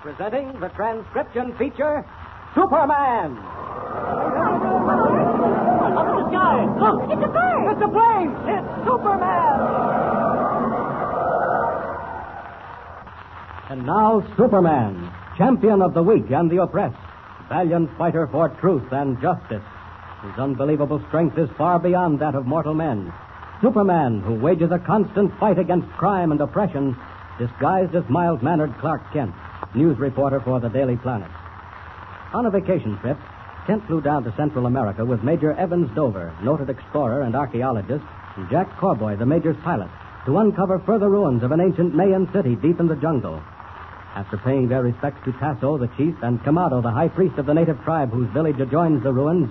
presenting the transcription feature, Superman. Up in the sky. Look, it's a bird. It's a plane. It's Superman. And now, Superman, champion of the weak and the oppressed, valiant fighter for truth and justice. His unbelievable strength is far beyond that of mortal men. Superman, who wages a constant fight against crime and oppression, disguised as mild-mannered Clark Kent, news reporter for the Daily Planet. On a vacation trip, Kent flew down to Central America with Major Evans Dover, noted explorer and archaeologist, and Jack Corboy, the Major's pilot, to uncover further ruins of an ancient Mayan city deep in the jungle. After paying their respects to Tasso, the chief, and Kamado, the high priest of the native tribe whose village adjoins the ruins,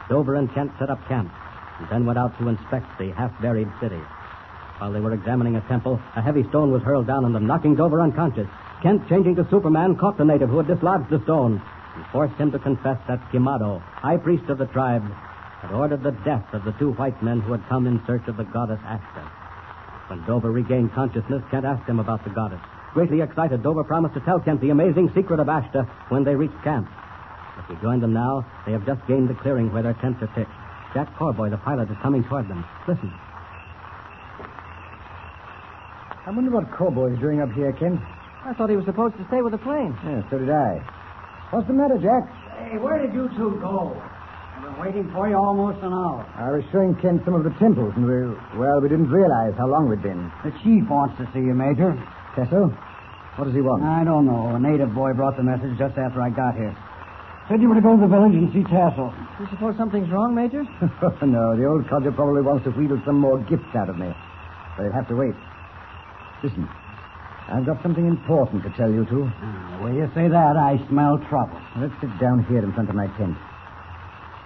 Dover and Kent set up camp, and then went out to inspect the half-buried city. While they were examining a temple, a heavy stone was hurled down on them, knocking Dover unconscious. Kent, changing to Superman, caught the native who had dislodged the stone and forced him to confess that Kamado, high priest of the tribe, had ordered the death of the two white men who had come in search of the goddess Ashta. When Dover regained consciousness, Kent asked him about the goddess. Greatly excited, Dover promised to tell Kent the amazing secret of Ashta when they reached camp. If he joined them now, they have just gained the clearing where their tents are pitched. Jack Corboy, the pilot, is coming toward them. Listen. I wonder what Corboy's doing up here, Kent. I thought he was supposed to stay with the plane. Yeah, so did I. What's the matter, Jack? Hey, where did you two go? I've been waiting for you almost an hour. I was showing Kent some of the temples, and we didn't realize how long we'd been. The chief wants to see you, Major. Tasso? What does he want? I don't know. A native boy brought the message just after I got here. Said you were to go to the village and see Tasso. You suppose something's wrong, Major? No, the old codger probably wants to wheedle some more gifts out of me. But he'll have to wait. Listen, I've got something important to tell you two. The way you say that, I smell trouble. Let's sit down here in front of my tent.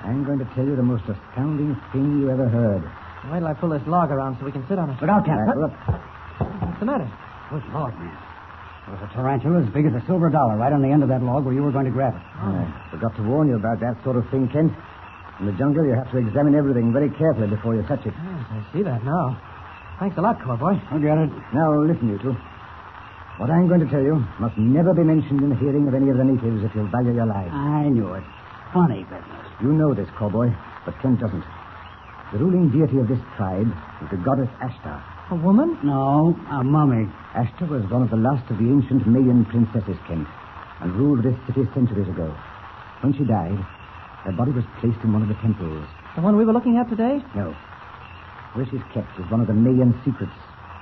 I'm going to tell you the most astounding thing you ever heard. Wait till I pull this log around so we can sit on it. Look out, Kent. What's the matter? Good Lord, man. There was a tarantula as big as a silver dollar right on the end of that log where you were going to grab it. I forgot to warn you about that sort of thing, Kent. In the jungle, you have to examine everything very carefully before you touch it. Yes, I see that now. Thanks a lot, Corboy. I'll get it. Now, listen, you two. What I'm going to tell you must never be mentioned in the hearing of any of the natives if you value your lives. I knew it. Funny business. You know this, Corboy, but Kent doesn't. The ruling deity of this tribe is the goddess Ashtar. A woman? No, a mummy. Ashtar was one of the last of the ancient Mayan princesses, Kent, and ruled this city centuries ago. When she died, her body was placed in one of the temples. The one we were looking at today? No. Where she's kept is one of the Mayan secrets,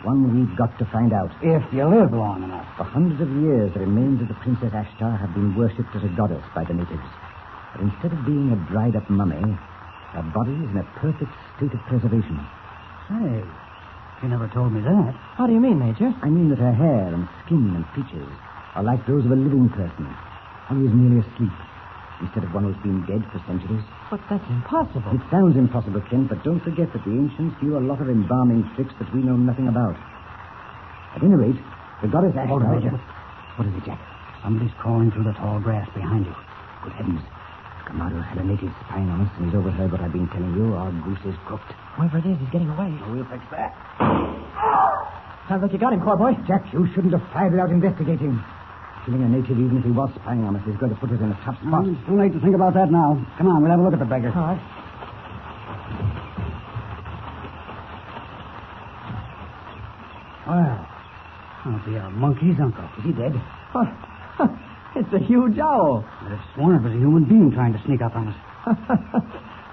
one we've got to find out. If you live long enough. For hundreds of years, the remains of the Princess Ashtar have been worshipped as a goddess by the natives. But instead of being a dried-up mummy, her body is in a perfect state of preservation. Say, you never told me that. How do you mean, Major? I mean that her hair and skin and features are like those of a living person, one who is merely asleep, instead of one who's been dead for centuries. But that's impossible. It sounds impossible, Kent, but don't forget that the ancients knew a lot of embalming tricks that we know nothing about. At any rate, the goddess Ashtar... Hold it, Major. What is it, Jack? Somebody's crawling through the tall grass behind you. Good heavens. Kamado had a native spying on us, and he's overheard what I've been telling you. Our goose is cooked. Whoever it is, he's getting away. We'll fix that. Sounds like you got him, Corboy. Jack, you shouldn't have fired without investigating. Killing a native, even if he was spying on us, is going to put us in a tough spot. It's too late to think about that now. Come on, we'll have a look at the beggar. All right. Well, I'll be a monkey's uncle. Is he dead? It's a huge owl. I'd have sworn it was a human being trying to sneak up on us.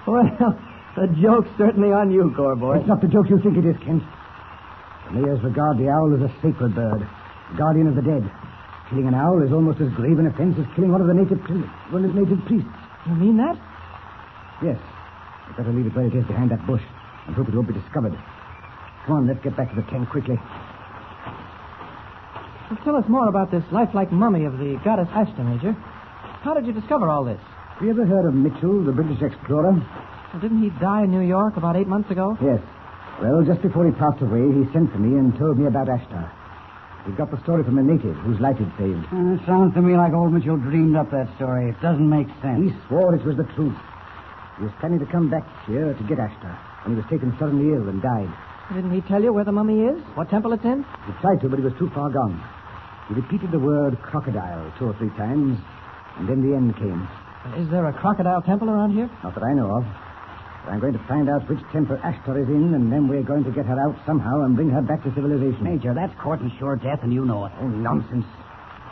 Well, the joke's certainly on you, Corboy. It's not the joke you think it is, Kent. The Mayors regard the owl as a sacred bird, guardian of the dead. Killing an owl is almost as grave an offense as killing one of the native priests. You mean that? Yes. We'd better leave it where it is behind that bush and hope it won't be discovered. Come on, let's get back to the tent quickly. Well, tell us more about this lifelike mummy of the goddess Ashta, Major. How did you discover all this? Have you ever heard of Mitchell, the British explorer? Well, didn't he die in New York about 8 months ago? Yes. Well, just before he passed away, he sent for me and told me about Ashtar. He got the story from a native whose life he'd saved. It sounds to me like old Mitchell dreamed up that story. It doesn't make sense. He swore it was the truth. He was planning to come back here to get Ashtar when he was taken suddenly ill and died. Didn't he tell you where the mummy is? What temple it's in? He tried to, but he was too far gone. He repeated the word crocodile 2 or 3 times, and then the end came. Is there a crocodile temple around here? Not that I know of. But I'm going to find out which temple Ashtar is in, and then we're going to get her out somehow and bring her back to civilization. Major, that's courting sure death, and you know it. Oh, nonsense.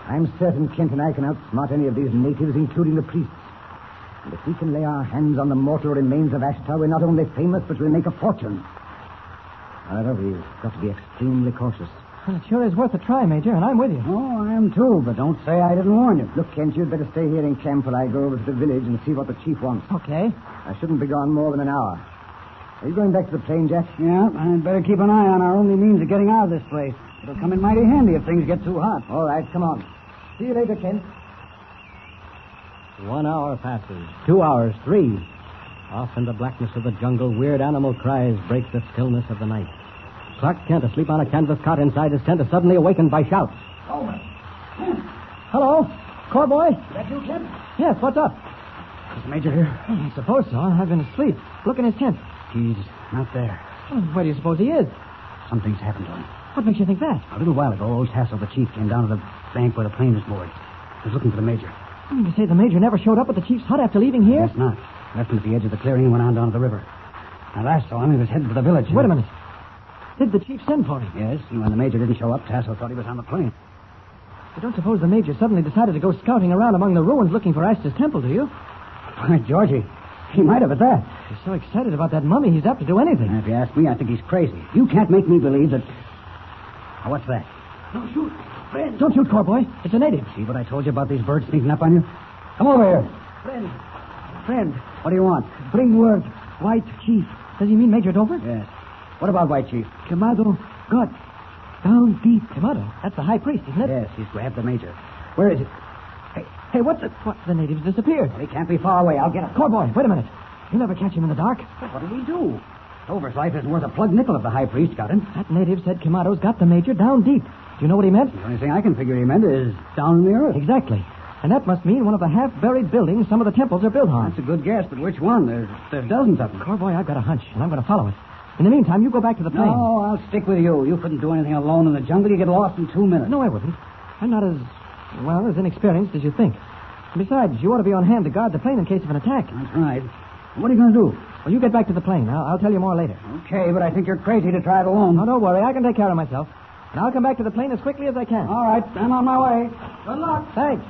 I'm certain Kent and I can outsmart any of these natives, including the priests. And if we can lay our hands on the mortal remains of Ashtar, we're not only famous, but we'll make a fortune. However, we've got to be extremely cautious. Well, it sure is worth a try, Major, and I'm with you. Oh, I am too, but don't say I didn't warn you. Look, Kent, you'd better stay here in camp while I go over to the village and see what the chief wants. Okay. I shouldn't be gone more than an hour. Are you going back to the plane, Jack? Yeah, I'd better keep an eye on our only means of getting out of this place. It'll come in mighty handy if things get too hot. All right, come on. See you later, Kent. 1 hour passes. 2 hours, 3. Off in the blackness of the jungle, weird animal cries break the stillness of the night. Clark Kent, asleep on a canvas cot inside his tent, is suddenly awakened by shouts. Oh, Hello? Corboy? that you, Kent? Yes, what's up? Is the Major here? I suppose so. I've been asleep. Look in his tent. He's not there. Well, where do you suppose he is? Something's happened to him. What makes you think that? A little while ago, old Tassel, the chief, came down to the bank where the plane is moored. He was looking for the Major. You mean to say the Major never showed up at the chief's hut after leaving here? Guess not. Left him at the edge of the clearing and went on down to the river. Now, last saw him, he was headed for the village. Wait a minute. Did the chief send for him? Yes, and when the Major didn't show up, Tassel thought he was on the plane. You don't suppose the Major suddenly decided to go scouting around among the ruins looking for Ashtar's temple, do you? Why, Georgie, he might have at that. He's so excited about that mummy, he's apt to do anything. And if you ask me, I think he's crazy. You can't make me believe that... Now, what's that? Don't shoot. Friend. Don't shoot, Corboy. It's a native. See what I told you about these birds sneaking up on you? Come over here. Friend. What do you want? Bring word. White Chief. Does he mean Major Dover? Yes. What about White Chief? Kamado. Got. Down deep. Kamado? That's the high priest, isn't it? Yes, he's grabbed the Major. Where is it? Hey, what's it? What? The natives disappeared. He can't be far away. I'll get him. Corboy, wait a minute. You'll never catch him in the dark. What do we do? Dover's life isn't worth a plug nickel if the high priest got him. That native said Kamado's got the Major down deep. Do you know what he meant? The only thing I can figure he meant is down in the earth. Exactly. And that must mean one of the half-buried buildings some of the temples are built on. That's a good guess, but which one? There's dozens of them. Corboy, I've got a hunch, and I'm going to follow it. In the meantime, you go back to the plane. No, I'll stick with you. You couldn't do anything alone in the jungle. You get lost in 2 minutes. No, I wouldn't. I'm not as inexperienced as you think. Besides, you ought to be on hand to guard the plane in case of an attack. That's right. What are you going to do? Well, you get back to the plane. I'll tell you more later. Okay, but I think you're crazy to try it alone. No, don't worry. I can take care of myself. And I'll come back to the plane as quickly as I can. All right, I'm on my way. Good luck. Thanks.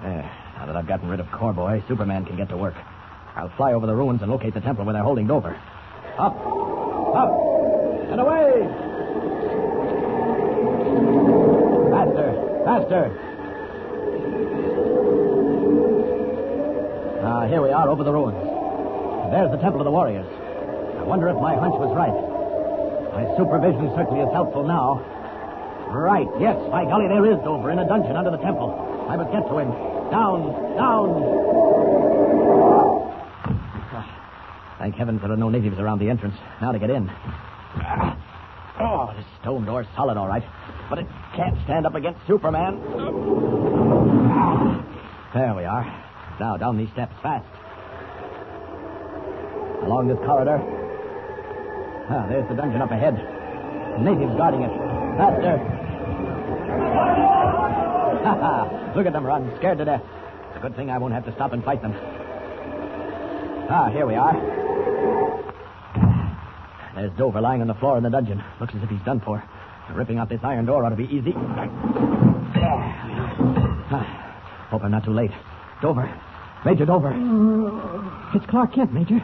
Now that I've gotten rid of Corboy, Superman can get to work. I'll fly over the ruins and locate the temple where they're holding Dover. Up, and away! Faster! Here we are over the ruins. There's the Temple of the Warriors. I wonder if my hunch was right. My supervision certainly is helpful now. Right, yes, by golly, there is Dover in a dungeon under the temple. I must get to him. Down! Thank heavens there are no natives around the entrance. Now to get in. This stone door's solid, all right. But it can't stand up against Superman. There we are. Now, down these steps, fast. Along this corridor. There's the dungeon up ahead. Natives guarding it. Faster. Look at them run, scared to death. It's a good thing I won't have to stop and fight them. Here we are. There's Dover lying on the floor in the dungeon. Looks as if he's done for. Ripping out this iron door ought to be easy. Hope I'm not too late. Dover. Major Dover. It's Clark Kent, Major.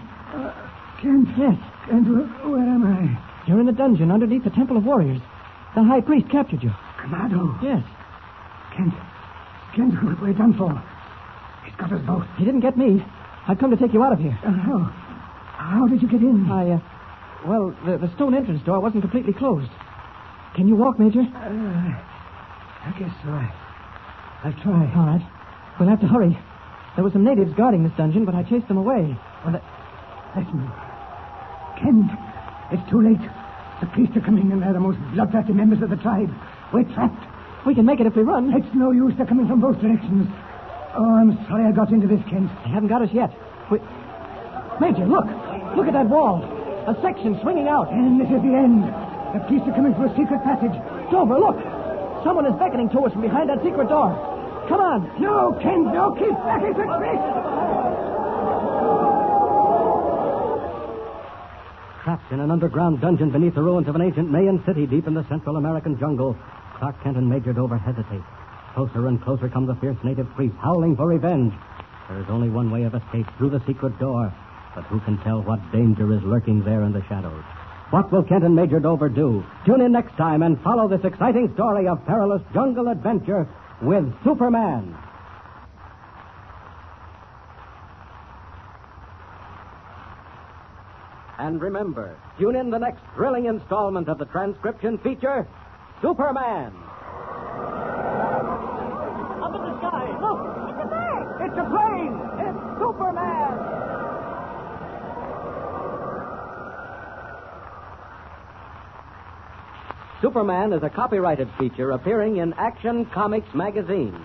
Kent? Yes. Kent, where am I? You're in the dungeon underneath the Temple of Warriors. The high priest captured you. Kamado. Yes. Kent, we're done for. He's got us both. He didn't get me. I've come to take you out of here. How did you get in? The stone entrance door wasn't completely closed. Can you walk, Major? I guess so. I'll try. All right. We'll have to hurry. There were some natives guarding this dungeon, but I chased them away. Listen. Kent, it's too late. The priests are coming, and they're the most bloodthirsty members of the tribe. We're trapped. We can make it if we run. It's no use. They're coming from both directions. Oh, I'm sorry I got into this, Kent. They haven't got us yet. Major, look. Look at that wall. A section swinging out. And this is the end. The priests are coming through a secret passage. Dover, look. Someone is beckoning to us from behind that secret door. Come on. You, Kenzo, keep back 6 feet! Trapped in an underground dungeon beneath the ruins of an ancient Mayan city deep in the Central American jungle, Clark Kent and Major Dover hesitate. Closer and closer come the fierce native priests, howling for revenge. There is only one way of escape, through the secret door. But who can tell what danger is lurking there in the shadows? What will Kent and Major Dover do? Tune in next time and follow this exciting story of perilous jungle adventure with Superman. And remember, tune in the next thrilling installment of the transcription feature, Superman. Up in the sky. Look, it's a bird. It's a plane! It's Superman! Superman is a copyrighted feature appearing in Action Comics magazine.